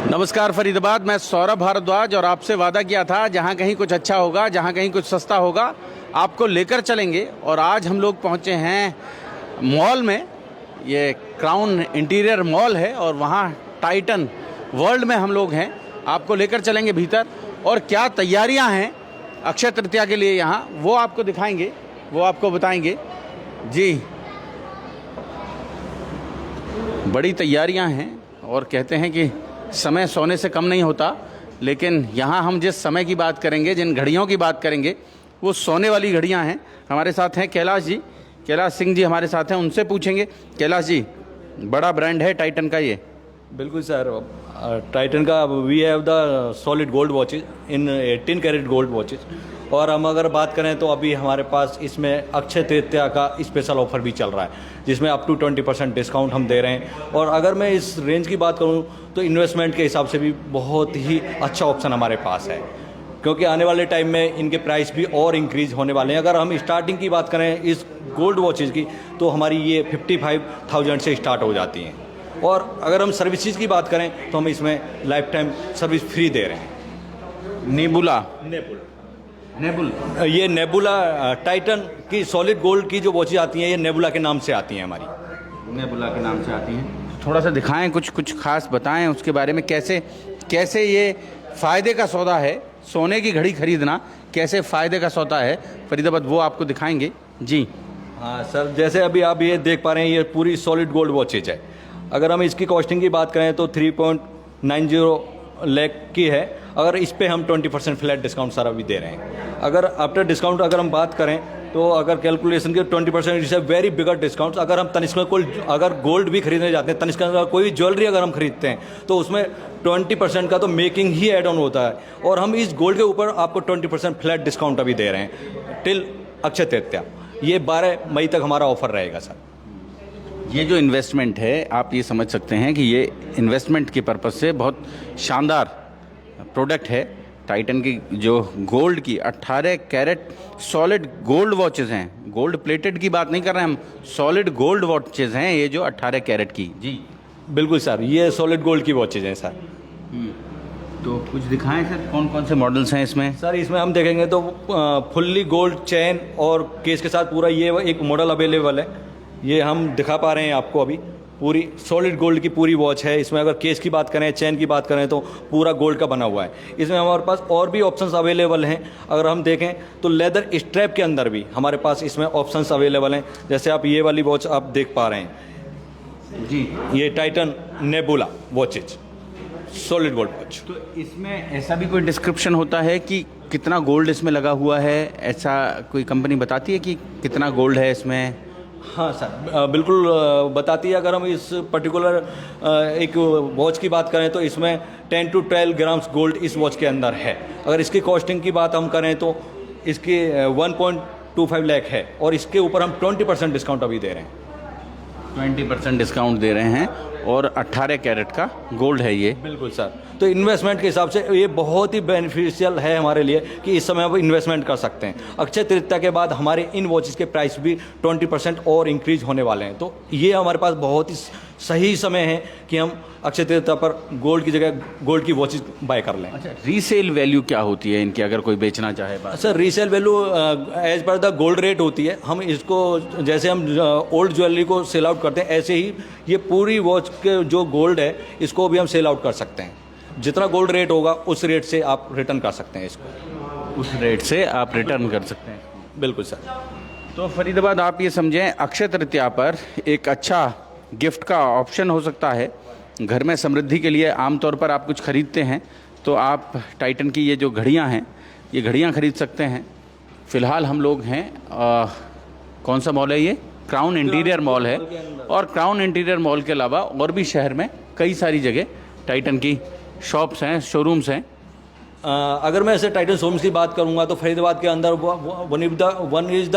नमस्कार फरीदाबाद, मैं सौरभ भारद्वाज और आपसे वादा किया था जहाँ कहीं कुछ अच्छा होगा, जहाँ कहीं कुछ सस्ता होगा, आपको लेकर चलेंगे। और आज हम लोग पहुँचे हैं मॉल में। ये क्राउन इंटीरियर मॉल है और वहाँ टाइटन वर्ल्ड में हम लोग हैं। आपको लेकर चलेंगे भीतर और क्या तैयारियाँ हैं अक्षय तृतीया के लिए यहाँ, वो आपको दिखाएंगे, वो आपको बताएंगे। जी, बड़ी तैयारियाँ हैं और कहते हैं कि समय सोने से कम नहीं होता, लेकिन यहाँ हम जिस समय की बात करेंगे, जिन घड़ियों की बात करेंगे, वो सोने वाली घड़ियाँ हैं। हमारे साथ हैं कैलाश जी, कैलाश सिंह जी हमारे साथ हैं, उनसे पूछेंगे। कैलाश जी, बड़ा ब्रांड है टाइटन का ये। बिल्कुल सर, टाइटन का we have the solid gold watches in 18 carat gold watches. और हम अगर बात करें तो अभी हमारे पास इसमें अक्षय तृतीया का स्पेशल ऑफर भी चल रहा है, जिसमें अप टू 20% डिस्काउंट हम दे रहे हैं। और अगर मैं इस रेंज की बात करूं तो इन्वेस्टमेंट के हिसाब से भी बहुत ही अच्छा ऑप्शन हमारे पास है, क्योंकि आने वाले टाइम में इनके प्राइस भी और इंक्रीज होने वाले हैं। अगर हम स्टार्टिंग की बात करें इस गोल्ड वॉचेज की, तो हमारी ये 55,000 से स्टार्ट हो जाती हैं। और अगर हम सर्विसेज की बात करें तो हम इसमें लाइफ टाइम सर्विस फ्री दे रहे हैं। नेबुला ये नेबुला टाइटन की सॉलिड गोल्ड की जो वॉचेज आती हैं, ये नेबुला के नाम से आती हैं, हमारी नेबुला के नाम से आती हैं। थोड़ा सा दिखाएं, कुछ खास बताएं उसके बारे में, कैसे ये फ़ायदे का सौदा है। सोने की घड़ी खरीदना कैसे फ़ायदे का सौदा है फरीदाबाद, वो आपको दिखाएंगे। जी हाँ सर, जैसे अभी आप ये देख पा रहे हैं, ये पूरी सॉलिड गोल्ड वॉचेज है। अगर हम इसकी कॉस्टिंग की बात करें तो 3.90 लाख की है। अगर इस पे हम 20% फ्लैट डिस्काउंट सारा भी दे रहे हैं। अगर आफ्टर डिस्काउंट अगर हम बात करें तो अगर कैलकुलेशन के 20% is a very bigger discount. अगर हम तनिष्क में कोई अगर गोल्ड भी खरीदने जाते हैं, तनिष्क का कोई ज्वेलरी अगर हम खरीदते हैं, तो उसमें 20% का तो मेकिंग ही एड ऑन होता है। और हम इस गोल्ड के ऊपर आपको 20% फ्लैट डिस्काउंट अभी दे रहे हैं टिल अक्षय तृतीया। ये 12 मई तक हमारा ऑफर रहेगा सर। ये जो इन्वेस्टमेंट है, आप ये समझ सकते हैं कि ये इन्वेस्टमेंट के पर्पज़ से बहुत शानदार प्रोडक्ट है। टाइटन की जो गोल्ड की 18 कैरेट सॉलिड गोल्ड वॉचेस हैं, गोल्ड प्लेटेड की बात नहीं कर रहे हैं हम, सॉलिड गोल्ड वॉचेस हैं ये जो 18 कैरेट की। जी बिल्कुल सर, ये सॉलिड गोल्ड की वॉचेज हैं सर। तो कुछ दिखाएं सर, कौन कौन से मॉडल्स हैं इसमें? सर इसमें हम देखेंगे तो फुल्ली गोल्ड चेन और केस के साथ पूरा ये एक मॉडल अवेलेबल है। ये हम दिखा पा रहे हैं आपको अभी। पूरी सॉलिड गोल्ड की पूरी वॉच है। इसमें अगर केस की बात करें, चेन की बात करें, तो पूरा गोल्ड का बना हुआ है। इसमें हमारे पास और भी ऑप्शंस अवेलेबल हैं। अगर हम देखें तो लेदर स्ट्रैप के अंदर भी हमारे पास इसमें ऑप्शंस अवेलेबल हैं। जैसे आप ये वाली वॉच आप देख पा रहे हैं जी, ये Titan nebula watches solid gold watch. तो इसमें ऐसा भी कोई डिस्क्रिप्शन होता है कि कितना गोल्ड इसमें लगा हुआ है? ऐसा कोई कंपनी बताती है कि कितना गोल्ड है इसमें? हाँ सर, बिल्कुल बताती है। अगर हम इस पर्टिकुलर एक वॉच की बात करें तो इसमें 10 to 12 ग्राम्स गोल्ड इस वॉच के अंदर है। अगर इसकी कॉस्टिंग की बात हम करें तो इसकी 1.25 लाख है और इसके ऊपर हम 20% डिस्काउंट अभी दे रहे हैं। 20% डिस्काउंट दे रहे हैं और 18 कैरेट का गोल्ड है ये। बिल्कुल सर, तो इन्वेस्टमेंट के हिसाब से ये बहुत ही बेनिफिशियल है हमारे लिए कि इस समय आप इन्वेस्टमेंट कर सकते हैं। अक्षय तृतीया के बाद हमारे इन वॉचेस के प्राइस भी 20% और इंक्रीज होने वाले हैं। तो ये हमारे पास बहुत ही सही समय है कि हम अक्षय तृतीया पर गोल्ड की जगह गोल्ड की वॉचेस बाय कर लें। अच्छा, रीसेल वैल्यू क्या होती है इनकी अगर कोई बेचना चाहे? Sir resale value as per the gold rate होती है। हम इसको जैसे हम ओल्ड ज्वेलरी को सेल आउट करते हैं, ऐसे ही ये पूरी वॉच के जो गोल्ड है इसको भी हम सेल आउट कर सकते हैं। जितना गोल्ड रेट होगा उस रेट से आप रिटर्न कर सकते हैं इसको। उस रेट से आप रिटर्न कर सकते हैं। बिल्कुल सर। तो फरीदाबाद आप ये समझें, अक्षय तृतीया पर एक अच्छा गिफ्ट का ऑप्शन हो सकता है। घर में समृद्धि के लिए आमतौर पर आप कुछ खरीदते हैं तो आप टाइटन की ये जो घड़ियां हैं, ये घड़ियां खरीद सकते हैं। फ़िलहाल हम लोग हैं कौन सा मॉल है ये? क्राउन इंटीरियर मॉल है। और क्राउन इंटीरियर मॉल के अलावा और भी शहर में कई सारी जगह टाइटन की शॉप्स हैं, शोरूम्स हैं। अगर मैं ऐसे टाइटन शोरूम्स की बात करूंगा तो फरीदाबाद के अंदर one is the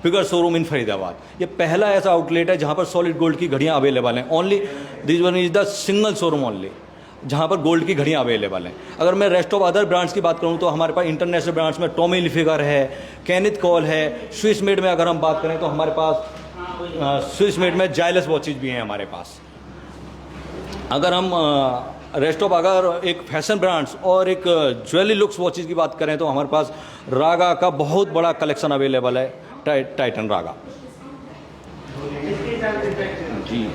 bigger showroom in Faridabad. ये पहला ऐसा आउटलेट है जहां पर सॉलिड गोल्ड की घड़ियां अवेलेबल हैं। Only this one is the single showroom only जहां पर गोल्ड की घड़ियां अवेलेबल हैं। अगर मैं रेस्ट ऑफ अदर ब्रांड्स की बात करूं तो हमारे पास इंटरनेशनल ब्रांड्स में टॉमी हिलफिगर है, केनिथ कॉल है। स्विस मेड में अगर हम बात करें तो हमारे पास स्विस मेड में जायलस वॉचेज भी हैं हमारे पास। अगर हम रेस्ट ऑफ अगर एक फैशन ब्रांड्स और एक ज्वेलरी लुक्स वॉचेस की बात करें तो हमारे पास रागा का बहुत बड़ा कलेक्शन अवेलेबल है, टाइटन रागा। जी,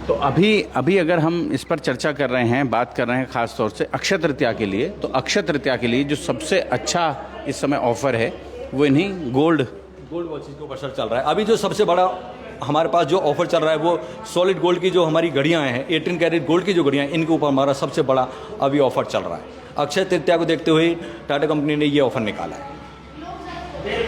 तो अभी अगर हम इस पर चर्चा कर रहे हैं, बात कर रहे हैं ख़ास तौर से अक्षय तृतीया के लिए, तो अक्षय तृतीया के लिए जो सबसे अच्छा इस समय ऑफ़र है वो इन्हीं गोल्ड वॉचेस के ऊपर सर चल रहा है। अभी जो सबसे बड़ा हमारे पास जो ऑफर चल रहा है वो सॉलिड गोल्ड की जो हमारी घड़ियां हैं, 18 कैरेट गोल्ड की जो घड़ियां हैं, इनके ऊपर हमारा सबसे बड़ा अभी ऑफर चल रहा है। अक्षय तृतीया को देखते हुए टाटा कंपनी ने ये ऑफर निकाला है।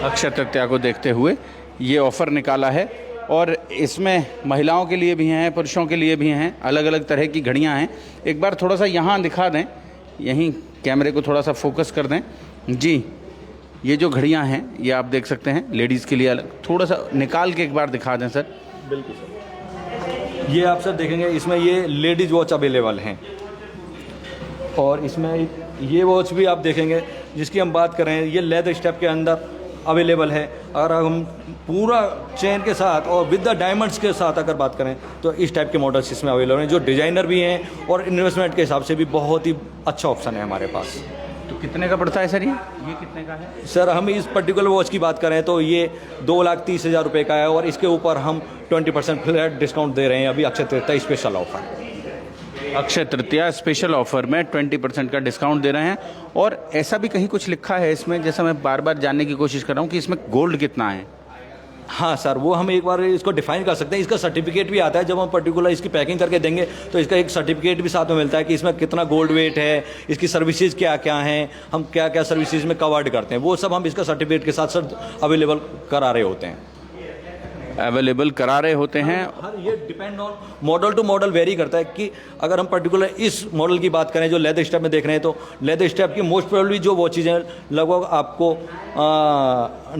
अक्षय तृतीया को देखते हुए ये ऑफ़र निकाला है और इसमें महिलाओं के लिए भी हैं, पुरुषों के लिए भी हैं, अलग अलग तरह की घड़ियां हैं। एक बार थोड़ा सा यहाँ दिखा दें, यहीं कैमरे को थोड़ा सा फोकस कर दें जी। ये जो घड़ियां हैं ये आप देख सकते हैं, लेडीज़ के लिए अलग, थोड़ा सा निकाल के एक बार दिखा दें सर। बिल्कुल सर, ये आप सर देखेंगे इसमें ये लेडीज़ वॉच अवेलेबल हैं और इसमें ये वॉच भी आप देखेंगे जिसकी हम बात करें, ये लेदर स्टेप के अंदर अवेलेबल है। अगर हम पूरा चेन के साथ और विद द डायमंड्स के साथ अगर बात करें तो इस टाइप के मॉडल्स इसमें अवेलेबल हैं, जो डिज़ाइनर भी हैं और इन्वेस्टमेंट के हिसाब से भी बहुत ही अच्छा ऑप्शन है हमारे पास। तो कितने का पड़ता है सर ये कितने का है? सर हम इस पर्टिकुलर वॉच की बात करें तो ये 2,30,000 रुपये का है और इसके ऊपर हम 20% फ्लैट डिस्काउंट दे रहे हैं अभी Akshaya Tritiya special offer. Akshaya Tritiya special offer में 20% का डिस्काउंट दे रहे हैं। और ऐसा भी कहीं कुछ लिखा है इसमें, जैसा मैं बार बार जानने की कोशिश कर रहा हूँ कि इसमें गोल्ड कितना है। हाँ सर, वो हम एक बार इसको डिफाइन कर सकते हैं। इसका सर्टिफिकेट भी आता है, जब हम पर्टिकुलर इसकी पैकिंग करके देंगे तो इसका एक सर्टिफिकेट भी साथ में मिलता है कि इसमें कितना गोल्ड वेट है, इसकी सर्विसेज क्या क्या हैं, हम क्या क्या सर्विसेज में कवर्ड करते हैं, वो सब हम इसका सर्टिफिकेट के साथ सर अवेलेबल करा रहे होते हैं। हर ये depend on model to model vary करता है कि अगर हम पर्टिकुलर इस मॉडल की बात करें जो लेदर स्टेप में देख रहे हैं तो लेदर स्टेप की मोस्ट प्रोबेबली जो वॉचेज हैं लगभग आपको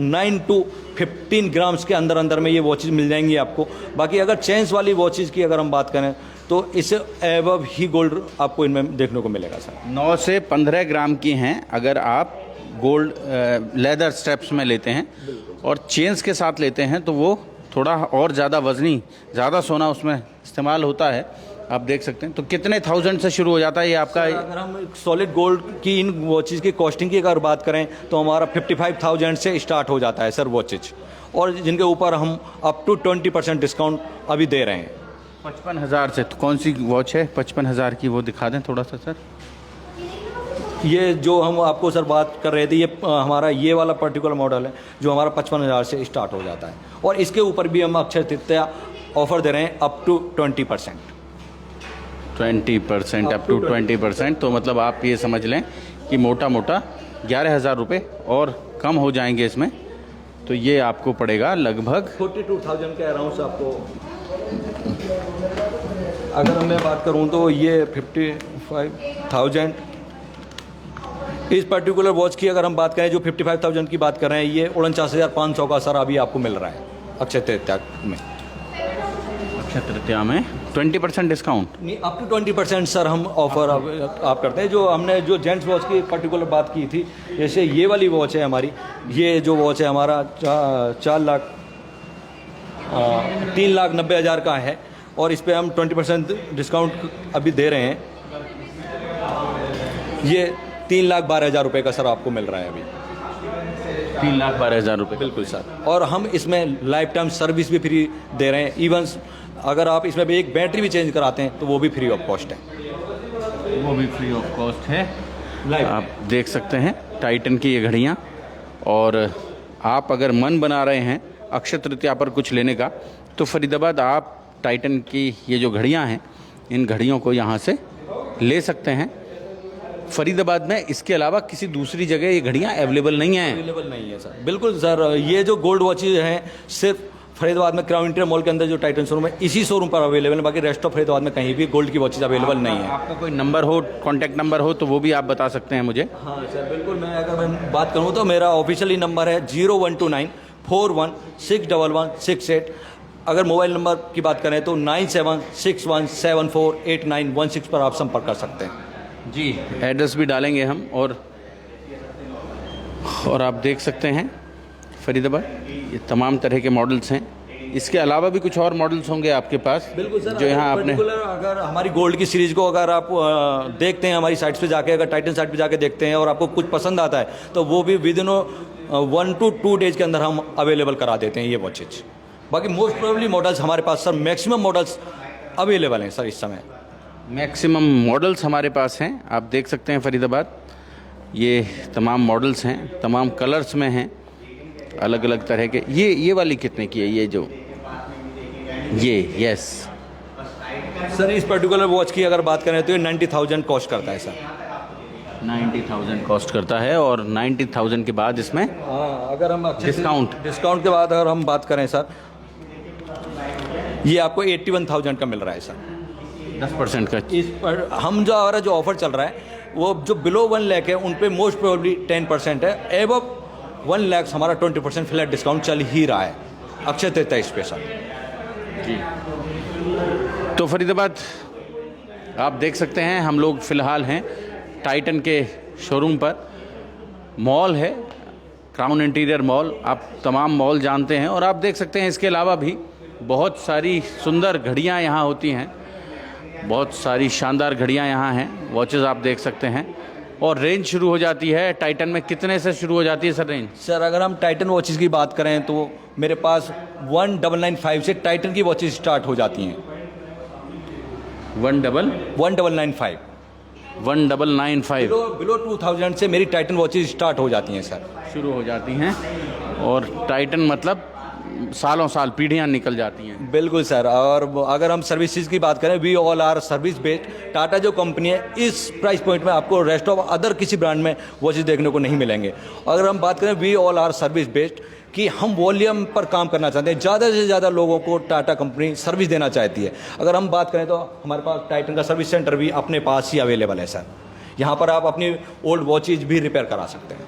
9 to 15 ग्राम्स के अंदर में ये वॉचेज मिल जाएंगी आपको। बाकी अगर चेन्स वाली वॉचेज की अगर हम बात करें तो इससे एबव ही गोल्ड आपको इनमें देखने को मिलेगा सर। 9 से 15 ग्राम की हैं अगर आप गोल्ड लेदर स्टेप्स में लेते हैं और चेन्स के साथ लेते हैं तो वो थोड़ा और ज़्यादा वजनी, ज़्यादा सोना उसमें इस्तेमाल होता है, आप देख सकते हैं। तो कितने थाउजेंड से शुरू हो जाता है ये आपका? अगर हम सॉलिड गोल्ड की इन वॉचेज की कॉस्टिंग की अगर बात करें तो हमारा 55,000 से स्टार्ट हो जाता है सर वॉचेज, और जिनके ऊपर हम अप टू 20% डिस्काउंट अभी दे रहे हैं। 55,000 से? तो कौन सी वॉच है 55,000 की, वो दिखा दें थोड़ा सा सर। ये जो हम आपको सर बात कर रहे थे, ये हमारा ये वाला पर्टिकुलर मॉडल है जो हमारा 55,000 से स्टार्ट हो जाता है, और इसके ऊपर भी हम अक्षय तृतीया ऑफर दे रहे हैं अप टू 20%। 20% up to 20%। तो मतलब आप ये समझ लें कि मोटा 11,000 रुपये और कम हो जाएंगे इसमें। तो ये आपको पड़ेगा लगभग 42,000 के अराउंड से आपको। अगर मैं बात करूं तो ये 55,000 इस पर्टिकुलर वॉच की अगर हम बात करें, जो 55,000 की बात कर रहे हैं, ये 49,500 का सर अभी आपको मिल रहा है अक्षय तृतीया में। अक्षय तृतीया में 20% डिस्काउंट नहीं, अप टू 20% सर हम ऑफर आप करते हैं। जो हमने जो जेंट्स वॉच की पर्टिकुलर बात की थी, जैसे ये वाली वॉच है हमारी, ये जो वॉच है हमारा 3,90,000 का है, और इस पर हम 20% डिस्काउंट अभी दे रहे हैं। ये 3,12,000 रुपये का सर आपको मिल रहा है अभी। 3,12,000 रुपये? बिल्कुल सर। और हम इसमें लाइफ टाइम सर्विस भी फ्री दे रहे हैं। इवन अगर आप इसमें भी एक बैटरी भी चेंज कराते हैं तो वो भी फ्री ऑफ कॉस्ट है। वो भी फ्री ऑफ कॉस्ट है। आप देख सकते हैं टाइटन की ये घड़ियाँ। और आप अगर मन बना रहे हैं अक्षय तृतीया पर कुछ लेने का, तो फरीदाबाद आप टाइटन की ये जो घड़ियाँ हैं, इन घड़ियों को यहाँ से ले सकते हैं फरीदाबाद में। इसके अलावा किसी दूसरी जगह ये घड़ियाँ अवेलेबल नहीं हैं। अवेलेबल नहीं है सर। बिल्कुल सर, ये जो गोल्ड वॉचेज हैं सिर्फ फरीदाबाद में क्राउन इंटीरियर मॉल के अंदर जो टाइटन शोरूम है, इसी शोरूम पर अवेलेबल है। बाकी रेस्ट ऑफ फरीदाबाद में कहीं भी गोल्ड की वॉचेज अवेलेबल नहीं है। आपका कोई नंबर हो, कॉन्टैक्ट नंबर हो, तो वो भी आप बता सकते हैं मुझे। हाँ सर बिल्कुल। अगर मैं बात करूँ तो मेरा ऑफिशियली नंबर है 0129416168। अगर मोबाइल नंबर की बात करें तो 9761748916 पर आप संपर्क कर सकते हैं जी। एड्रेस भी डालेंगे हम। और आप देख सकते हैं फरीदाबाद ये तमाम तरह के मॉडल्स हैं। इसके अलावा भी कुछ और मॉडल्स होंगे आपके पास? बिल्कुल सर, जो यहाँ आपने पर्टिकुलर अगर हमारी गोल्ड की सीरीज को अगर आप देखते हैं हमारी साइट्स पे जाके, अगर टाइटन साइट पे जाके देखते हैं और आपको कुछ पसंद आता है तो वो भी विद इन 1 to 2 डेज के अंदर हम अवेलेबल करा देते हैं ये वॉचेज। बाकी मोस्ट प्रोबेबली मॉडल्स हमारे पास सर मैक्सिमम मॉडल्स अवेलेबल हैं सर इस समय। मैक्सिमम मॉडल्स हमारे पास हैं, आप देख सकते हैं फरीदाबाद। ये तमाम मॉडल्स हैं, तमाम कलर्स में हैं, अलग अलग तरह के। ये वाली कितने की है? ये जो ये यस सर इस पर्टिकुलर वॉच की अगर बात करें तो ये 90,000 कॉस्ट करता है सर। 90,000 कॉस्ट करता है और 90,000 के बाद इसमें हाँ, अगर हम डिस्काउंट के बाद अगर हम बात करें सर, ये आपको 81,000 का मिल रहा है सर। 10% का। इस पर हम जो हमारा जो ऑफर चल रहा है वो जो बिलो 1 लाख है उन पे मोस्ट प्रोबेबली 10% है, एबव 1 लाख हमारा 20% फ्लैट डिस्काउंट चल ही रहा है अक्षय तृतीया स्पेशल। जी तो फरीदाबाद आप देख सकते हैं, हम लोग फ़िलहाल हैं टाइटन के शोरूम पर। मॉल है क्राउन इंटीरियर मॉल, आप तमाम मॉल जानते हैं। और आप देख सकते हैं इसके अलावा भी बहुत सारी सुंदर घड़ियां यहाँ होती हैं, बहुत सारी शानदार घड़ियां यहाँ हैं, वॉचेस आप देख सकते हैं। और रेंज शुरू हो जाती है टाइटन में, कितने से शुरू हो जाती है सर रेंज? सर अगर हम टाइटन वॉचेस की बात करें तो मेरे पास 1995 से टाइटन की वॉचेस स्टार्ट हो जाती हैं। 1995 बिलो 2000 से मेरी टाइटन वॉचेस स्टार्ट हो जाती हैं सर, शुरू हो जाती हैं। और टाइटन मतलब सालों साल पीढ़ियां निकल जाती हैं। बिल्कुल सर। और अगर हम सर्विसेज की बात करें, we all are service based. Tata जो कंपनी है इस प्राइस पॉइंट में आपको रेस्ट ऑफ अदर किसी ब्रांड में वॉचेस देखने को नहीं मिलेंगे। अगर हम बात करें we all are service based कि हम वॉल्यूम पर काम करना चाहते हैं, ज़्यादा से ज़्यादा लोगों को टाटा कंपनी सर्विस देना चाहती है। अगर हम बात करें तो हमारे पास टाइटन का सर्विस सेंटर भी अपने पास ही अवेलेबल है सर। यहाँ पर आप अपनी ओल्ड वॉचेज भी रिपेयर करा सकते हैं,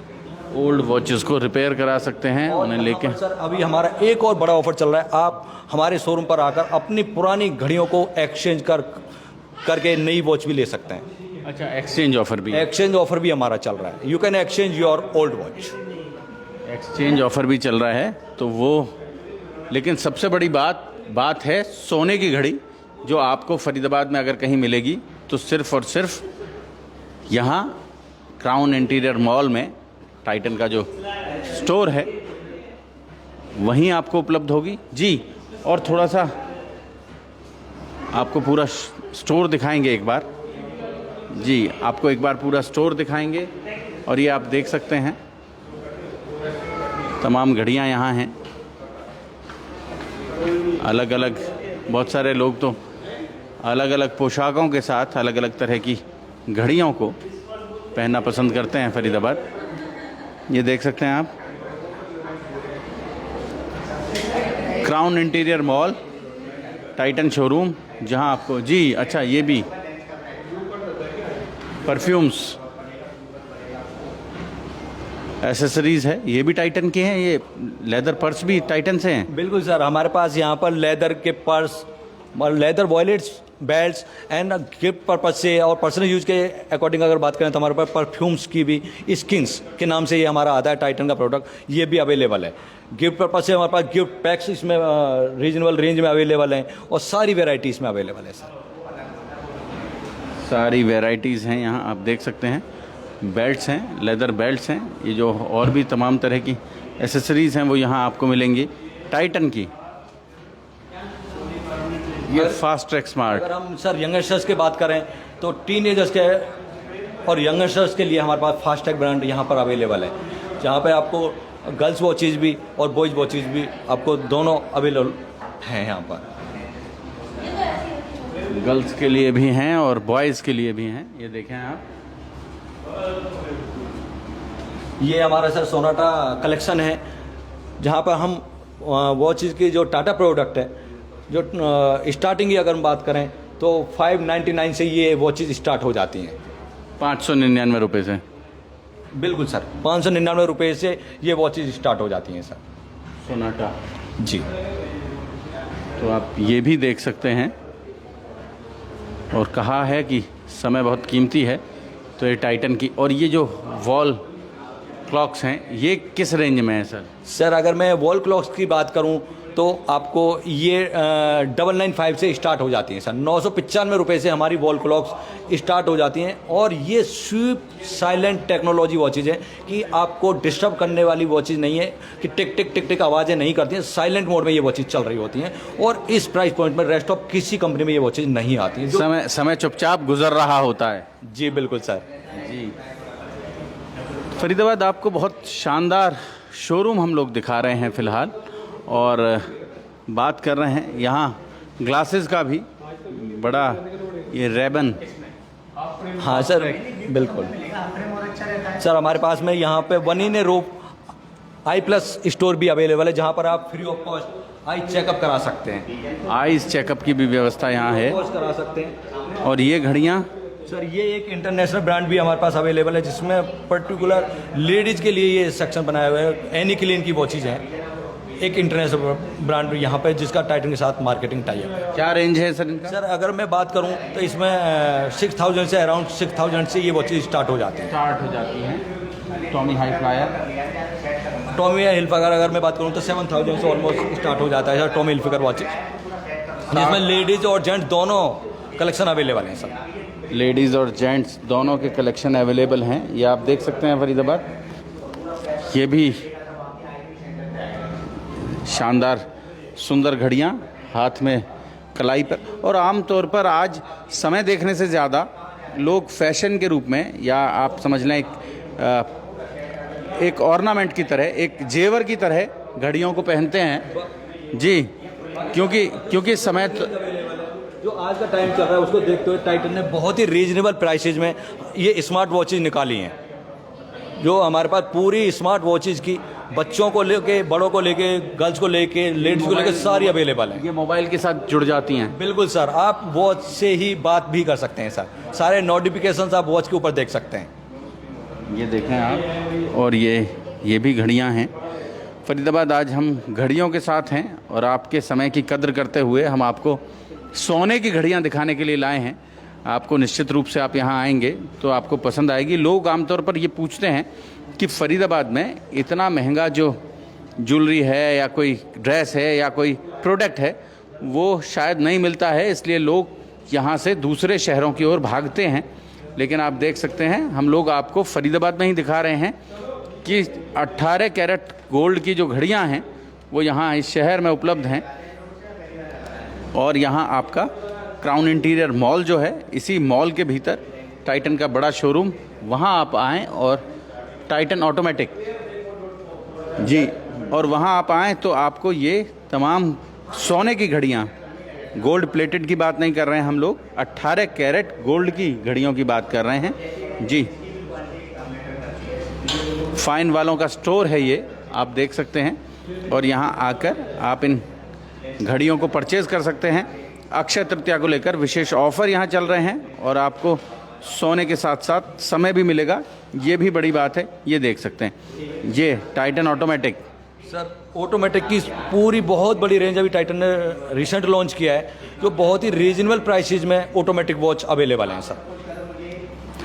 ओल्ड वॉचेस को रिपेयर करा सकते हैं उन्हें लेके। सर अभी हमारा एक और बड़ा ऑफर चल रहा है, आप हमारे शोरूम पर आकर अपनी पुरानी घड़ियों को एक्सचेंज करके नई वॉच भी ले सकते हैं। अच्छा, एक्सचेंज ऑफर भी? एक्सचेंज ऑफर भी हमारा चल रहा है, you can exchange your old watch. Exchange offer भी चल रहा है तो वो, लेकिन सबसे बड़ी बात है सोने की घड़ी, जो आपको फरीदाबाद में अगर कहीं मिलेगी तो सिर्फ और सिर्फ यहाँ क्राउन इंटीरियर मॉल में टाइटन का जो स्टोर है वहीं आपको उपलब्ध होगी जी। और थोड़ा सा आपको पूरा स्टोर दिखाएंगे एक बार जी, आपको एक बार पूरा स्टोर दिखाएंगे। और ये आप देख सकते हैं तमाम घड़ियां यहाँ हैं, अलग अलग, बहुत सारे लोग तो अलग अलग पोशाकों के साथ अलग अलग तरह की घड़ियों को पहनना पसंद करते हैं फरीदाबाद। ये देख सकते हैं आप crown interior mall Titan showroom, जहां आपको जी अच्छा ये भी परफ्यूम्स एसेसरीज है, ये भी टाइटन के हैं। ये लेदर पर्स भी टाइटन से हैं? बिल्कुल सर, हमारे पास यहाँ पर लेदर के purse, leather wallets, belts and gift purpose से और पर्सनल यूज के अकॉर्डिंग अगर बात करें तो हमारे पास परफ्यूम्स की भी, स्किन्स के नाम से ये हमारा आता है टाइटन का प्रोडक्ट, ये भी अवेलेबल है। गिफ्ट पर्पज से हमारे पास गिफ्ट पैक्स इसमें रीजनेबल रेंज में अवेलेबल हैं और सारी वेराइटी इसमें अवेलेबल है सर। सारी वेराइटीज़ हैं यहाँ, आप देख सकते हैं। बेल्ट्स हैं, लेदर बेल्ट्स हैं, ये जो और भी तमाम तरह की एसेसरीज़ हैं वो यहाँ आपको मिलेंगी टाइटन की। ये फास्ट ट्रैक स्मार्ट। अगर हम सर यंगस्टर्स की बात करें तो टीनेजर्स के और यंगस्टर्स के लिए हमारे पास फास्ट ट्रैक ब्रांड यहाँ पर अवेलेबल है, जहाँ पे आपको गर्ल्स वॉचेज भी और बॉयज़ वॉचेज भी आपको दोनों अवेलेबल हैं यहाँ पर। गर्ल्स के लिए भी हैं और बॉयज़ के लिए भी हैं, ये देखें आप। ये हमारा सर सोनाटा कलेक्शन है, जहाँ पर हम वॉचेज की जो टाटा प्रोडक्ट है, जो स्टार्टिंग की अगर हम बात करें तो 599 से ये वॉचेज स्टार्ट हो जाती हैं। 599 रुपये से? बिल्कुल सर, 599 रुपये से ये वॉचेज स्टार्ट हो जाती हैं सर। सोनाटा जी, तो आप ये भी देख सकते हैं। और कहा है कि समय बहुत कीमती है, तो ये टाइटन की। और ये जो वॉल क्लॉक्स हैं ये किस रेंज में है सर? सर अगर मैं वॉल क्लॉक्स की बात करूं तो आपको ये 995 से स्टार्ट हो जाती हैं सर। 995 रुपये से हमारी वॉल क्लॉक्स स्टार्ट हो जाती हैं। और ये स्वीप साइलेंट टेक्नोलॉजी वॉचेज है कि आपको डिस्टर्ब करने वाली वॉचेज नहीं है कि टिक टिक टिक टिक आवाज़ें नहीं करती हैं। साइलेंट मोड में ये वॉचेज चल रही होती हैं और इस प्राइस पॉइंट में रेस्ट ऑफ किसी कंपनी में ये वॉचेज नहीं आती हैं। समय चुपचाप गुजर रहा होता है। जी बिल्कुल सर। जी फरीदाबाद आपको बहुत शानदार शोरूम हम लोग दिखा रहे हैं फ़िलहाल, और बात कर रहे हैं यहाँ ग्लासेस का भी बड़ा ये रेबन। हाँ सर बिल्कुल सर, हमारे पास में यहाँ पे वन इन ए रूप आई प्लस स्टोर भी अवेलेबल है जहाँ पर आप free of cost eye checkup करा सकते हैं। आईज चेकअप की भी व्यवस्था यहाँ है कॉस्ट करा सकते हैं। और ये घड़ियाँ सर ये एक इंटरनेशनल ब्रांड भी हमारे पास अवेलेबल है जिसमें पर्टिकुलर लेडीज़ के लिए ये सेक्शन बनाया हुआ है। एनी क्लीन की वॉचेज हैं, एक इंटरनेशनल ब्रांड यहाँ पे जिसका टाइटन के साथ मार्केटिंग टाई अप है। क्या रेंज है सर इनका? सर अगर मैं बात करूँ तो इसमें 6000 से अराउंड 6000 से ये वॉचेज स्टार्ट हो जाती हैं। Tommy high flyer, Tommy Hilfiger अगर मैं बात करूँ तो 7000 से ऑलमोस्ट स्टार्ट हो जाता है सर टॉमी हिलफिगर वॉचेज, जिसमें लेडीज़ और जेंट्स दोनों कलेक्शन अवेलेबल हैं सर। लेडीज़ और जेंट्स दोनों के कलेक्शन अवेलेबल हैं। ये आप देख सकते हैं फरीदाबाद, ये भी शानदार सुंदर घड़ियाँ हाथ में कलाई पर। और आम तौर पर आज समय देखने से ज़्यादा लोग फैशन के रूप में, या आप समझ लें एक ऑर्नामेंट की तरह, एक जेवर की तरह घड़ियों को पहनते हैं। जी क्योंकि समय जो आज का टाइम चल रहा है उसको देखते हुए टाइटन ने बहुत ही रीजनेबल प्राइसेज में ये स्मार्ट वॉचेज निकाली हैं, जो हमारे पास पूरी स्मार्ट वॉचेज की बच्चों को लेके, बड़ों को लेके, गर्ल्स को लेके, लेडीज़ को लेके सारी अवेलेबल है। ये मोबाइल के साथ जुड़ जाती हैं। बिल्कुल सर, आप वॉच से ही बात भी कर सकते हैं सर। सारे नोटिफिकेशंस आप वॉच के ऊपर देख सकते हैं। ये देखें आप, और ये भी घड़ियां हैं। फरीदाबाद आज हम घड़ियों के साथ हैं और आपके समय की कद्र करते हुए हम आपको सोने की घड़ियां दिखाने के लिए लाए हैं। आपको निश्चित रूप से आप यहाँ आएंगे तो आपको पसंद आएगी। लोग आमतौर पर ये पूछते हैं कि फरीदाबाद में इतना महंगा जो ज्वेलरी है या कोई ड्रेस है या कोई प्रोडक्ट है वो शायद नहीं मिलता है, इसलिए लोग यहाँ से दूसरे शहरों की ओर भागते हैं। लेकिन आप देख सकते हैं हम लोग आपको फरीदाबाद में ही दिखा रहे हैं कि 18 कैरेट गोल्ड की जो घड़ियाँ हैं वो यहाँ इस शहर में उपलब्ध हैं। और यहाँ आपका क्राउन इंटीरियर मॉल जो है, इसी मॉल के भीतर टाइटन का बड़ा शोरूम, वहाँ आप आएँ और टाइटन ऑटोमेटिक जी, और वहाँ आप आएँ तो आपको ये तमाम सोने की घड़ियाँ, गोल्ड प्लेटेड की बात नहीं कर रहे हैं हम लोग, 18 कैरेट गोल्ड की घड़ियों की बात कर रहे हैं जी। फाइन वालों का स्टोर है ये, आप देख सकते हैं। और यहाँ आकर आप इन घड़ियों को परचेज़ कर सकते हैं। अक्षय तृतीया को लेकर विशेष ऑफ़र यहाँ चल रहे हैं और आपको सोने के साथ साथ समय भी मिलेगा, ये भी बड़ी बात है। ये देख सकते हैं, ये टाइटन ऑटोमेटिक। सर ऑटोमेटिक की पूरी बहुत बड़ी रेंज अभी टाइटन ने रिसेंट लॉन्च किया है, जो बहुत ही रीजनेबल प्राइसेज में ऑटोमेटिक वॉच अवेलेबल हैं सर।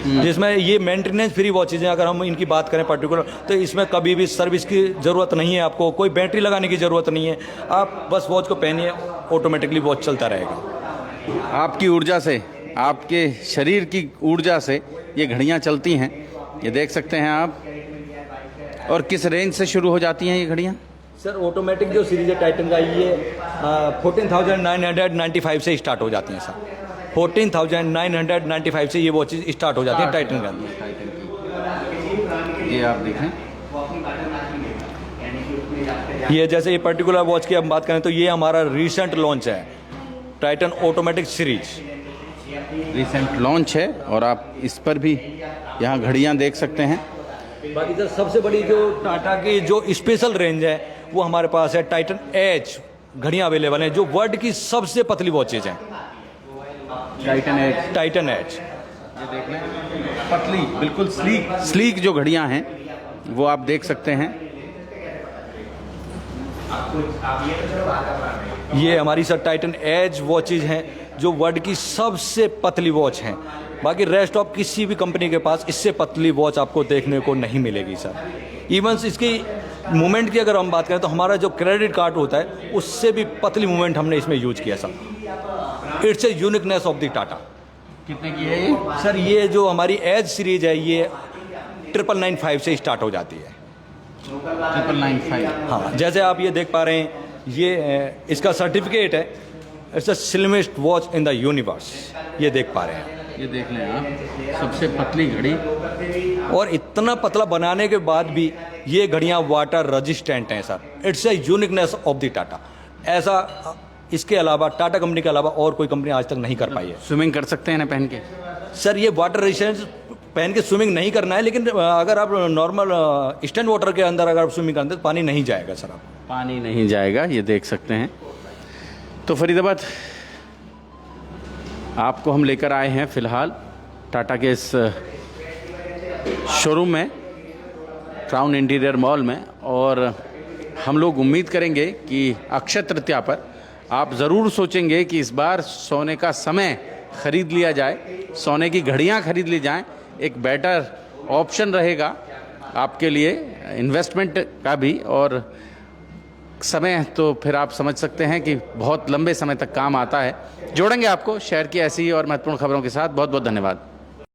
जिसमें ये मेंटेनेंस फ्री वॉचेज हैं। अगर हम इनकी बात करें पर्टिकुलर, तो इसमें कभी भी सर्विस की ज़रूरत नहीं है, आपको कोई बैटरी लगाने की ज़रूरत नहीं है। आप बस वॉच को पहनिए, ऑटोमेटिकली वॉच चलता रहेगा। आपकी ऊर्जा से, आपके शरीर की ऊर्जा से ये घड़ियाँ चलती हैं, ये देख सकते हैं आप। और किस रेंज से शुरू हो जाती हैं ये घड़ियाँ? सर ऑटोमेटिक जो सीरीज है टाइटन का, ये 14,995 से स्टार्ट हो जाती हैं सर। 14,995 से ये वॉचेज स्टार्ट हो जाती है टाइटन के अंदर। ये आप देखें, ये जैसे ये पर्टिकुलर वॉच की हम बात करें तो ये हमारा रिसेंट लॉन्च है, Titan automatic series recent launch है। और आप इस पर भी यहाँ घड़ियाँ देख सकते हैं। बाकी सर सबसे बड़ी जो टाटा की जो स्पेशल रेंज है वो हमारे पास है टाइटन एज घड़ियाँ अवेलेबल हैं, जो वर्ल्ड की सबसे पतली वॉचेज हैं। टाइटन एज ये देख लें, पतली, बिल्कुल स्लीक जो घड़ियां हैं वो आप देख सकते हैं। ये हमारी सर टाइटन एज वॉचेज हैं, जो वर्ल्ड की सबसे पतली वॉच हैं। बाकी रेस्ट ऑफ किसी भी कंपनी के पास इससे पतली वॉच आपको देखने को नहीं मिलेगी सर। इवन इसकी मूवमेंट की अगर हम बात करें तो हमारा जो क्रेडिट कार्ड होता है उससे भी पतली मूवमेंट हमने इसमें यूज किया sir. It's a uniqueness of the Tata. कितने की है ये? सर ये जो हमारी एज सीरीज है ये 9995 से स्टार्ट हो जाती है। 9995। हाँ, जैसे आप ये देख पा रहे हैं ये इसका सर्टिफिकेट है, it's the slimmest watch in the universe. ये देख पा रहे हैं, ये देख लें आप, सबसे पतली घड़ी। और इतना पतला बनाने के बाद भी ये घड़ियाँ वाटर रेजिस्टेंट हैं sir. It's a uniqueness of the Tata. ऐसा इसके अलावा टाटा कंपनी के अलावा और कोई कंपनी आज तक नहीं कर पाई है। स्विमिंग कर सकते हैं ना पहन के? सर ये वाटर रेजिस्टेंस पहन के स्विमिंग नहीं करना है, लेकिन अगर आप नॉर्मल स्टैंड वाटर के अंदर अगर आप स्विमिंग करते हैं तो पानी नहीं जाएगा सर। आप पानी नहीं जाएगा, ये देख सकते हैं। तो फरीदाबाद आपको हम लेकर आए हैं फ़िलहाल टाटा के इस शोरूम में, क्राउन इंटीरियर मॉल में, और हम लोग उम्मीद करेंगे कि अक्षय तृतीया पर आप ज़रूर सोचेंगे कि इस बार सोने का समय ख़रीद लिया जाए, सोने की घड़ियां खरीद ली जाएं। एक बेटर ऑप्शन रहेगा आपके लिए इन्वेस्टमेंट का भी, और समय तो फिर आप समझ सकते हैं कि बहुत लंबे समय तक काम आता है। जोड़ेंगे आपको शहर की ऐसी और महत्वपूर्ण खबरों के साथ। बहुत बहुत धन्यवाद।